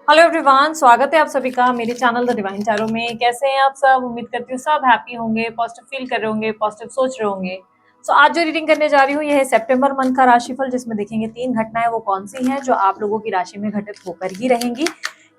Hello everyone, स्वागत है आप सभी का मेरे चैनल द डिवाइन टैरो में। कैसे हैं आप सब? उम्मीद करती हूँ सब हैप्पी होंगे, पॉजिटिव फील कर रहे होंगे, पॉजिटिव सोच रहे होंगे। सो आज जो रीडिंग करने जा रही हूँ, यह है सितंबर मंथ का राशिफल, जिसमें देखेंगे 3 घटनाएं वो कौन सी हैं जो आप लोगों की राशि में घटित होकर ही रहेंगी।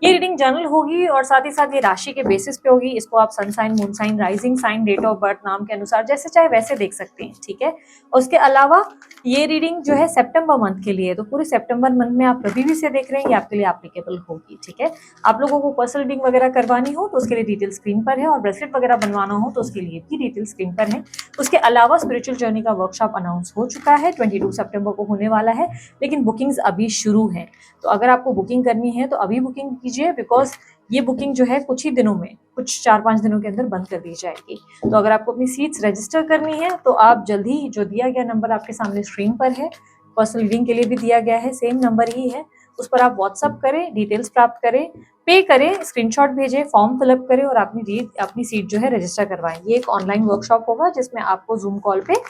ये रीडिंग जनरल होगी और साथ ही साथ ये राशि के बेसिस पे होगी। इसको आप sun sign, moon sign, rising sign, date of birth नाम के अनुसार जैसे चाहे वैसे देख सकते हैं, ठीक है। और उसके अलावा ये रीडिंग जो है सितंबर मंथ के लिए, तो पूरे सितंबर मंथ में आप कभी भी से देख रहे हैं, ये आपके लिए एप्लीकेबल होगी, ठीक है। आप लोगों को पर्सनल रीडिंग वगैरह करवानी हो तो उसके लिए डिटेल स्क्रीन पर है, और ब्रेसलेट वगैरह बनवाना हो तो उसके लिए भी डिटेल स्क्रीन पर है। उसके अलावा स्पिरिचुअल जर्नी का वर्कशॉप अनाउंस हो चुका है, 22 सितंबर को होने वाला है, लेकिन बुकिंग्स अभी शुरू है। तो अगर आपको बुकिंग करनी है तो अभी बुकिंग कीजिए, बिकॉज ये बुकिंग जो है कुछ ही दिनों में, कुछ 4-5 दिनों के अंदर बंद कर दी जाएगी। तो अगर आपको अपनी सीट्स रजिस्टर करनी है तो आप जल्दी ही, जो दिया गया नंबर आपके सामने स्क्रीन पर है, पर्सनल रीडिंग के लिए भी दिया गया है, सेम नंबर ही है, उस पर आप व्हाट्सअप करें, डिटेल्स प्राप्त करें, पे करें, स्क्रीनशॉट भेजें, फॉर्म फिलअप करें और अपनी सीट जो है रजिस्टर करवाएं। ये एक ऑनलाइन वर्कशॉप होगा जिसमें आपको जूम कॉल पे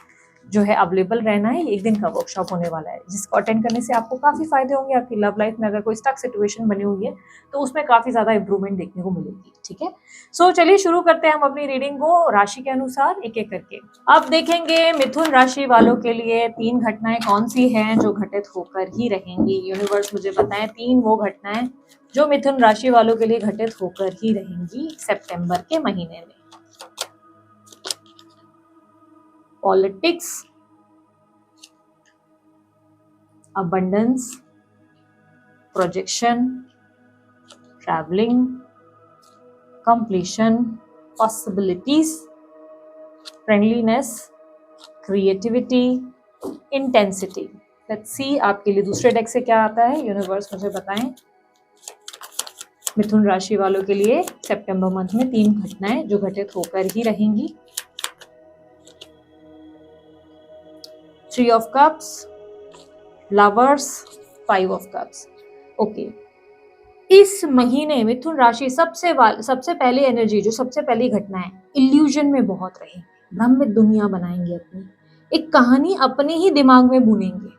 जो है अवेलेबल रहना है। 1 दिन का वर्कशॉप होने वाला है, जिसको अटेंड करने से आपको काफी फायदे होंगे। आपकी लव लाइफ में अगर कोई स्टक सिचुएशन बनी हुई है तो उसमें काफी ज्यादा इंप्रूवमेंट देखने को मिलेगी, ठीक है। सो चलिए शुरू करते हैं हम अपनी रीडिंग को राशि के अनुसार एक एक करके। अब देखेंगे मिथुन राशि वालों के लिए 3 घटनाएं कौन सी हैं जो घटित होकर ही रहेंगी। यूनिवर्स मुझे बताएं 3 वो घटनाएं जो मिथुन राशि वालों के लिए घटित होकर ही रहेंगी सितंबर के महीने में। Politics, abundance, projection, traveling, completion, possibilities, friendliness, creativity, intensity. Let's see आपके लिए दूसरे डेक से क्या आता है। यूनिवर्स मुझे बताएं मिथुन राशि वालों के लिए सितंबर मंथ में 3 घटनाएं जो घटित होकर ही रहेंगी। 3 of cups, lovers, 5 of cups. Okay, इस महीने मिथुन राशि सबसे पहली एनर्जी, जो सबसे पहली घटना है, इल्यूजन में बहुत रहे, भ्रम में दुनिया बनाएंगे अपनी, एक कहानी अपने ही दिमाग में बुनेंगे।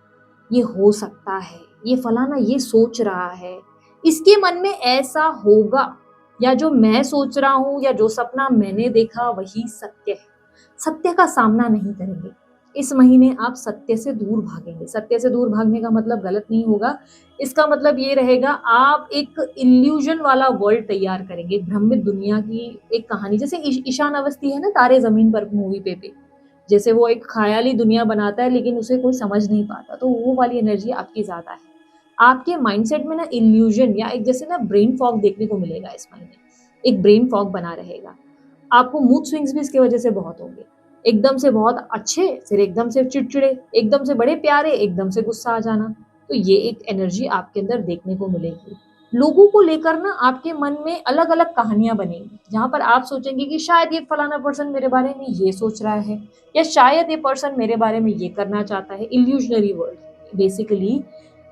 ये हो सकता है, ये फलाना ये सोच रहा है, इसके मन में ऐसा होगा, या जो मैं सोच रहा हूं या जो सपना मैंने देखा वही सत्य है। सत्य का सामना नहीं करेंगे इस महीने, आप सत्य से दूर भागेंगे। सत्य से दूर भागने का मतलब गलत नहीं होगा, इसका मतलब ये रहेगा आप एक इल्यूजन वाला वर्ल्ड तैयार करेंगे, भ्रमित दुनिया की एक कहानी। जैसे ईशान अवस्थी है ना तारे जमीन पर मूवी पे, जैसे वो एक ख्याली दुनिया बनाता है लेकिन उसे कोई समझ नहीं पाता, तो वो वाली एनर्जी आपकी ज्यादा है। आपके माइंडसेट में ना इल्यूजन या एक जैसे ना ब्रेन फॉग देखने को मिलेगा इस महीने, एक ब्रेन फॉग बना रहेगा। आपको मूड स्विंग्स भी इसकी वजह से बहुत होंगे, एकदम से बहुत अच्छे, फिर एकदम से चिड़चिड़े, एकदम से बड़े प्यारे, एकदम से गुस्सा आ जाना। तो ये एक एनर्जी आपके अंदर देखने को मिलेगी। लोगों को लेकर ना आपके मन में अलग अलग कहानियां बनेंगी, जहां पर आप सोचेंगे कि शायद ये फलाना पर्सन मेरे बारे में ये सोच रहा है, या शायद ये पर्सन मेरे बारे में ये करना चाहता है। इल्यूजनरी वर्ल्ड बेसिकली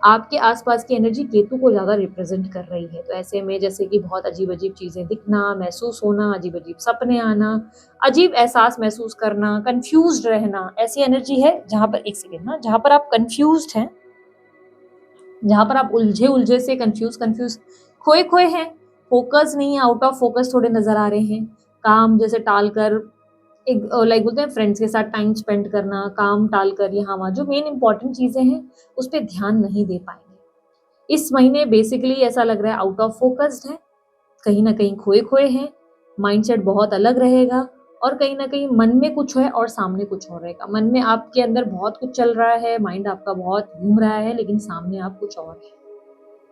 आपके आसपास की एनर्जी केतु को ज्यादा रिप्रेजेंट कर रही है। तो ऐसे में जैसे कि बहुत अजीब अजीब चीजें दिखना, महसूस होना, अजीब अजीब सपने आना, अजीब एहसास महसूस करना, कंफ्यूज्ड रहना, ऐसी एनर्जी है जहां पर, एक सेकेंड, हाँ, जहां पर आप कंफ्यूज्ड हैं, जहां पर आप उलझे से कंफ्यूज खोए खोए हैं, फोकस नहीं, आउट ऑफ फोकस थोड़े नजर आ रहे हैं, काम जैसे टाल कर, एक लाइक बोलते हैं फ्रेंड्स के साथ टाइम स्पेंड करना, काम टाल कर यहाँ वहाँ जो मेन इंपॉर्टेंट चीजें हैं उस पर ध्यान नहीं दे पाएंगे इस महीने। बेसिकली ऐसा लग रहा है आउट ऑफ फोकस्ड है, कहीं ना कहीं खोए खोए हैं, माइंडसेट बहुत अलग रहेगा, और कहीं ना कहीं मन में कुछ है और सामने कुछ और रहेगा। मन में आपके अंदर बहुत कुछ चल रहा है, माइंड आपका बहुत घूम रहा है, लेकिन सामने आप कुछ और है।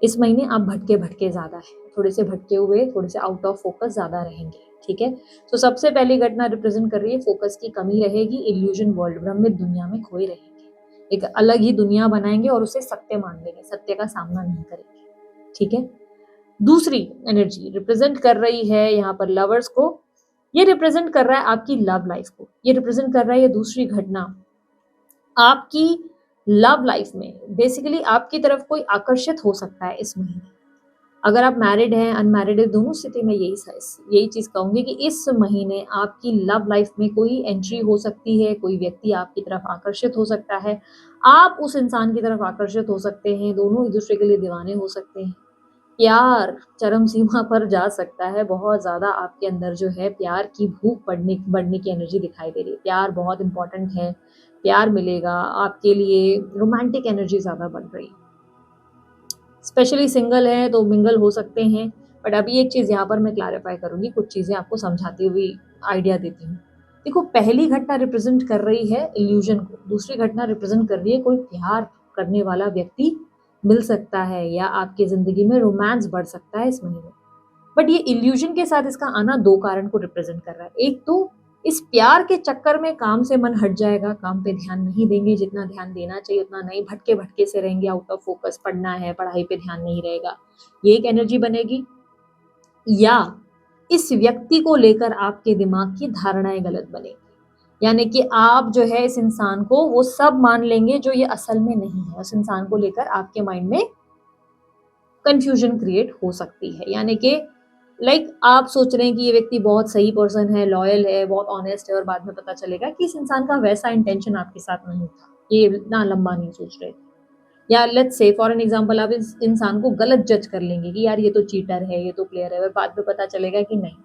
इस महीने आप भटके भटके ज्यादा है, थोड़े से भटके हुए, थोड़े से आउट ऑफ फोकस ज्यादा रहेंगे, ठीक है। तो सबसे पहली घटना रिप्रेजेंट कर रही है फोकस की कमी रहेगी, इल्यूजन वर्ल्ड, भ्रमित दुनिया में खोए रहेंगे, एक अलग ही दुनिया बनाएंगे और उसे सत्य मान लेंगे, सत्य का सामना नहीं करेंगे, ठीक है। दूसरी एनर्जी रिप्रेजेंट कर रही है यहाँ पर लवर्स को, ये रिप्रेजेंट कर रहा है आपकी लव लाइफ को, ये रिप्रेजेंट कर रहा है ये दूसरी घटना आपकी लव लाइफ में। बेसिकली आपकी तरफ कोई आकर्षित हो सकता है इस महीने। अगर आप मैरिड हैं, अनमैरिड है, दोनों स्थिति में यही चीज कहूंगी कि इस महीने आपकी लव लाइफ में कोई एंट्री हो सकती है, कोई व्यक्ति आपकी तरफ आकर्षित हो सकता है, आप उस इंसान की तरफ आकर्षित हो सकते हैं, दोनों एक दूसरे के लिए दीवाने हो सकते हैं। प्यार चरम सीमा पर जा सकता है, बहुत ज़्यादा आपके अंदर जो है प्यार की भूख बढ़ने की एनर्जी दिखाई दे रही है। प्यार बहुत इम्पोर्टेंट है, प्यार मिलेगा आपके लिए, रोमांटिक एनर्जी ज़्यादा बढ़ रही है। स्पेशली सिंगल है तो मिंगल हो सकते हैं, बट अभी एक चीज़ यहाँ पर मैं क्लैरिफाई करूँगी, कुछ चीज़ें आपको समझाती हुई आइडिया देती हूँ। देखो, पहली घटना रिप्रेजेंट कर रही है इल्यूजन को, दूसरी घटना रिप्रेजेंट कर रही है कोई प्यार करने वाला व्यक्ति मिल सकता है या आपकी ज़िंदगी में रोमांस बढ़ सकता है इस महीने। बट ये इल्यूजन के साथ इसका आना 2 कारण को रिप्रेजेंट कर रहा है। एक तो इस प्यार के चक्कर में काम से मन हट जाएगा, काम पे ध्यान नहीं देंगे, जितना ध्यान देना चाहिए उतना नहीं, भटके-भटके से रहेंगे, आउट ऑफ फोकस, पढ़ना है, पढ़ाई पे ध्यान नहीं रहेगा। ये एक एनर्जी बनेगी। या इस व्यक्ति को लेकर आपके दिमाग की धारणाएँ गलत बनेगी। यानी कि आप जो है इस इंसान को वो सब मान लेंगे जो ये असल में नहीं है। उस इंसान को लेकर आपके माइंड में कन्फ्यूजन क्रिएट हो सकती है। यानी कि आप सोच रहे हैं कि ये व्यक्ति बहुत सही पर्सन है, लॉयल है, बहुत ऑनेस्ट है, और बाद में पता चलेगा कि इस इंसान का वैसा इंटेंशन आपके साथ नहीं था। ये इतना लंबा नहीं सोच रहे थे। या let's say for an example, आप इस इंसान को गलत जज कर लेंगे कि यार ये तो चीटर है, ये तो प्लेयर है, और बाद में पता चलेगा कि नहीं,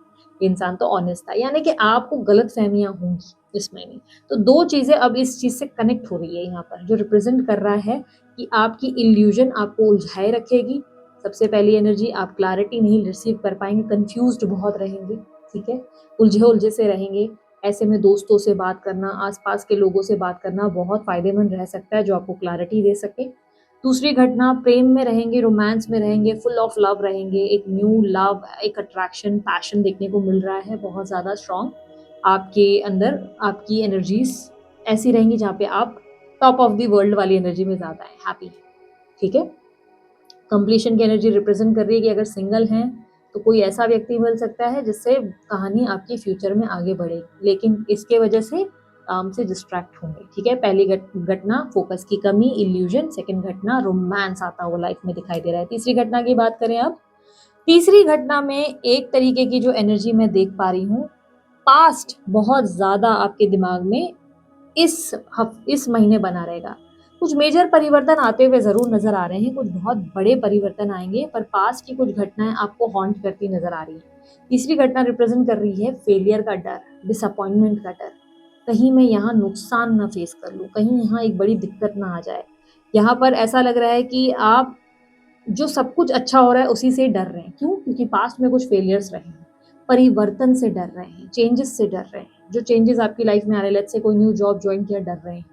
ये इंसान तो ऑनेस्ट था। यानी कि आपको गलतफ़हमियाँ होंगी इस महीने। तो 2 चीज़ें अब इस चीज़ से कनेक्ट हो रही है यहाँ पर, जो रिप्रेज़ेंट कर रहा है कि आपकी इल्यूज़न आपको उलझाए रखेगी। सबसे पहली एनर्जी, आप क्लैरिटी नहीं रिसीव कर पाएँगे, कन्फ्यूज़्ड बहुत रहेंगे, ठीक है? उलझे-उलझे से रहेंगे। ऐसे में दोस्तों से बात करना, आस-पास के लोगों से बात करना बहुत फ़ायदेमंद रह सकता है, जो आपको क्लैरिटी दे सके। दूसरी घटना, प्रेम में रहेंगे, रोमांस में रहेंगे, फुल ऑफ लव रहेंगे, एक न्यू लव, एक अट्रैक्शन, पैशन देखने को मिल रहा है बहुत ज़्यादा स्ट्रॉन्ग। आपके अंदर आपकी एनर्जीज़ ऐसी रहेंगी जहाँ पे आप टॉप ऑफ द वर्ल्ड वाली एनर्जी में ज़्यादा हैं, हैप्पी, ठीक है? कंप्लीशन की एनर्जी रिप्रेजेंट कर रही है कि अगर सिंगल हैं तो कोई ऐसा व्यक्ति मिल सकता है जिससे कहानी आपकी फ्यूचर में आगे बढ़ेगी, लेकिन इसके वजह से काम से डिस्ट्रैक्ट होंगे, ठीक है? पहली घटना फोकस की कमी, इल्यूजन। सेकंड घटना रोमांस आता हुआ लाइफ में दिखाई दे रहा है। तीसरी घटना की बात करें अब, तीसरी घटना में एक तरीके की जो एनर्जी मैं देख पा रही हूँ, पास्ट बहुत ज़्यादा आपके दिमाग में इस महीने बना रहेगा। कुछ मेजर परिवर्तन आते हुए ज़रूर नज़र आ रहे हैं, कुछ बहुत बड़े परिवर्तन आएँगे, पर पास्ट की कुछ घटनाएँ आपको हॉन्ट करती नज़र आ रही हैं। तीसरी घटना रिप्रेज़ेंट कर रही है फेलियर का डर, डिसअपॉइंटमेंट का डर। कहीं मैं यहाँ नुकसान ना फेस कर लूँ, कहीं यहाँ एक बड़ी दिक्कत ना आ जाए। यहाँ पर ऐसा लग रहा है कि आप जो सब कुछ अच्छा हो रहा है उसी से डर रहे हैं। क्यों? क्योंकि पास्ट में कुछ फेलियर्स रहे हैं। परिवर्तन से डर रहे हैं, चेंजेस से डर रहे हैं। जो चेंजेस आपकी लाइफ में आ रहे हैं, लेट्स से कोई न्यू जॉब जॉइन किया, डर रहे हैं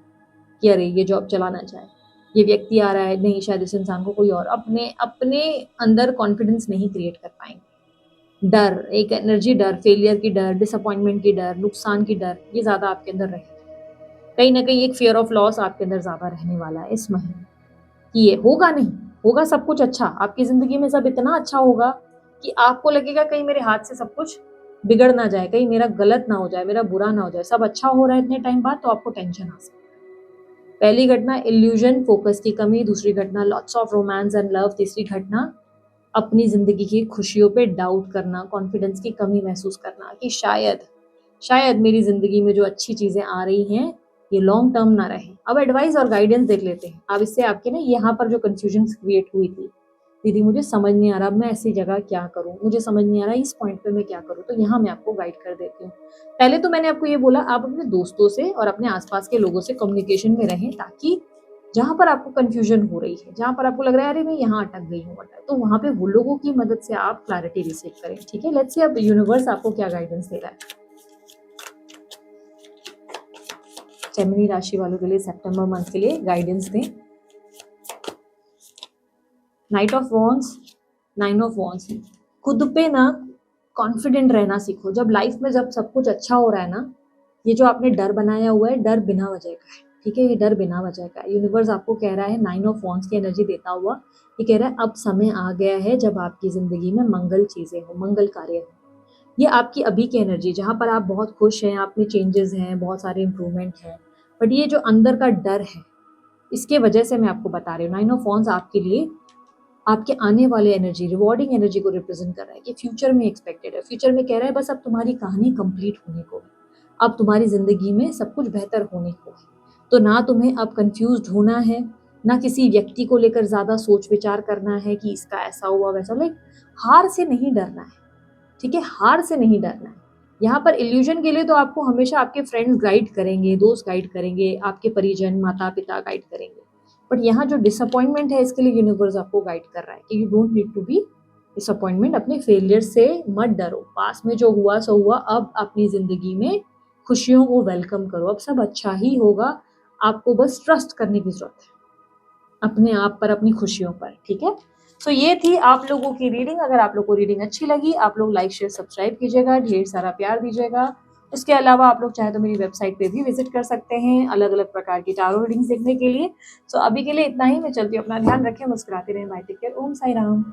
कि अरे ये जॉब चला ना जाए। ये व्यक्ति आ रहा है, नहीं शायद इस इंसान को कोई और, अपने अपने अंदर कॉन्फिडेंस नहीं क्रिएट कर पाएँगे। डर, एक एनर्जी डर, फेलियर की डर, डिसअपॉइंटमेंट की डर, नुकसान की डर, ये ज़्यादा आपके अंदर रहेगी। कहीं न कहीं एक फ़ियर ऑफ लॉस आपके अंदर ज़्यादा रहने वाला है इस महीने। कि ये होगा नहीं, होगा सब कुछ अच्छा, आपकी ज़िंदगी में सब इतना अच्छा होगा कि आपको लगेगा कहीं मेरे हाथ से सब कुछ बिगड़ ना जाए, कहीं मेरा गलत ना हो जाए, मेरा बुरा ना हो जाए, सब अच्छा हो रहा है इतने टाइम बाद, तो आपको टेंशन आ सकती है। पहली घटना इल्यूजन, फोकस की कमी, दूसरी घटना lots of romance and love, तीसरी घटना अपनी ज़िंदगी की खुशियों पे डाउट करना, कॉन्फिडेंस की कमी महसूस करना कि शायद मेरी ज़िंदगी में जो अच्छी चीज़ें आ रही हैं, ये लॉन्ग टर्म ना रहे। अब एडवाइस और गाइडेंस देख लेते हैं। अब इससे आपके ना यहाँ पर जो कन्फ्यूजन क्रिएट हुई थी, दीदी मुझे समझ नहीं आ रहा, अब मैं ऐसी जगह क्या करूँ? मुझे समझ नहीं आ रहा इस पॉइंट पे मैं क्या करूँ? तो यहाँ मैं आपको गाइड कर देती हूँ। पहले तो मैंने आपको ये बोला, आप अपने दोस्तों से और अपने आस-पास के लोगों से कम्युनिकेशन में रहें, ताकि जहाँ पर आपको कन्फ्यूजन हो रही है, जहाँ पर आपको लग रहा है अरे मैं यहाँ अटक गई हूँ, तो वहाँ पे वो लोगों की मदद से आप क्लैरिटी रिसीव करें, ठीक है? लेट्स सी अब यूनिवर्स आपको क्या गाइडेंस दे रहा है। जेमिनी राशि वालों के लिए सितंबर मंथ के लिए गाइडेंस दें। Night of wands, 9 of wands. खुद पे ना कॉन्फिडेंट रहना सीखो। जब लाइफ में जब सब कुछ अच्छा हो रहा है ना, ये जो आपने डर बनाया हुआ है, डर बिना वजह का है, ठीक है? ये डर बिना वजह का है। यूनिवर्स आपको कह रहा है 9 ऑफ वॉन्ड्स की एनर्जी देता हुआ, ये कह रहा है अब समय आ गया है जब आपकी ज़िंदगी में मंगल चीज़ें हो, मंगल कार्य हो। ये आपकी अभी की एनर्जी, जहाँ पर आप बहुत खुश हैं, आप में चेंजेस हैं, बहुत सारे इम्प्रूवमेंट हैं, बट ये जो अंदर का डर है, इसके वजह से मैं आपको बता रही हूँ। 9 ऑफ वॉन्ड्स आपके लिए आपके आने वाले एनर्जी, रिवॉर्डिंग एनर्जी को रिप्रेजेंट कर रहा है कि फ्यूचर में एक्सपेक्टेड है। फ्यूचर में कह रहा है बस अब तुम्हारी कहानी कंप्लीट होने को है, अब तुम्हारी ज़िंदगी में सब कुछ बेहतर होने को है। तो ना तुम्हें अब कंफ्यूज्ड होना है, ना किसी व्यक्ति को लेकर ज़्यादा सोच विचार करना है कि इसका ऐसा हुआ वैसा, लाइक हार से नहीं डरना है, ठीक है? हार से नहीं डरना है। यहाँ पर इल्यूजन के लिए तो आपको हमेशा आपके फ्रेंड्स गाइड करेंगे, दोस्त गाइड करेंगे, आपके परिजन, माता-पिता गाइड करेंगे। बट यहाँ जो डिसअपॉइंटमेंट है इसके लिए यूनिवर्स आपको गाइड कर रहा है कि you don't need to be disappointment, अपने फेलियर से मत डरो। पास्ट में जो हुआ सो हुआ, अब अपनी ज़िंदगी में खुशियों को वेलकम करो, अब सब अच्छा ही होगा। आपको बस ट्रस्ट करने की ज़रूरत है अपने आप पर, अपनी खुशियों पर, ठीक है? सो ये थी आप लोगों की रीडिंग। अगर आप लोग को रीडिंग अच्छी लगी, आप लोग लाइक शेयर सब्सक्राइब कीजिएगा, ढेर सारा प्यार दीजिएगा। उसके अलावा आप लोग चाहे तो मेरी वेबसाइट पे भी विजिट कर सकते हैं अलग अलग प्रकार की टारो रीडिंग्स देखने के लिए। सो अभी के लिए इतना ही, मैं चलती हूँ, अपना ध्यान रखें, मुस्कुराते रहें, बाय, टेक केयर, ओम साई राम।